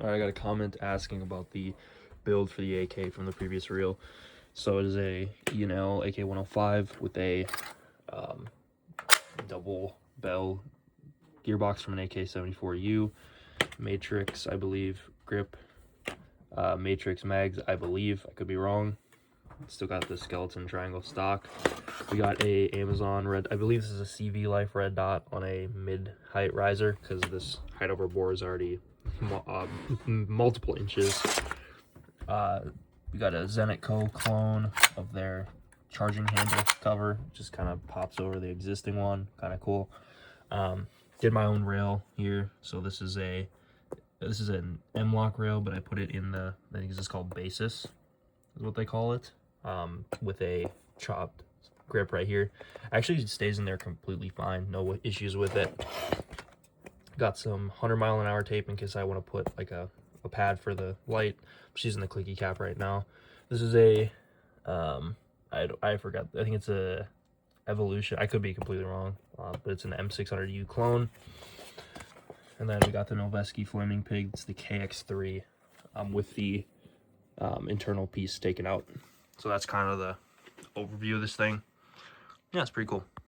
Alright, I got a comment asking about the build for the AK from the previous reel. So it is a E&L AK-105 with a double bell gearbox from an AK-74U, matrix, I believe, grip, matrix mags, I believe, I could be wrong. Still got the skeleton triangle stock. We got a Amazon red, I believe this is a CV Life red dot on a mid-height riser, because this height over bore is already multiple inches. We got a Zenit Co clone of their charging handle cover, just kind of pops over the existing one, kind of cool. Did my own rail here, so this is an M-lock rail, but I put it in the, I think this is called basis, is what they call it, with a chopped grip right here. Actually, it stays in there completely fine, no issues with it. Got some 100-mile-an-hour tape in case I want to put like a pad for the light. I'm using the clicky cap right now. This is a I forgot, I think it's a Evolution, I could be completely wrong, but it's an M600U clone. And then we got the Noveski Flaming Pig, it's the KX3 with the internal piece taken out. So that's kind of the overview of this thing. Yeah, it's pretty cool.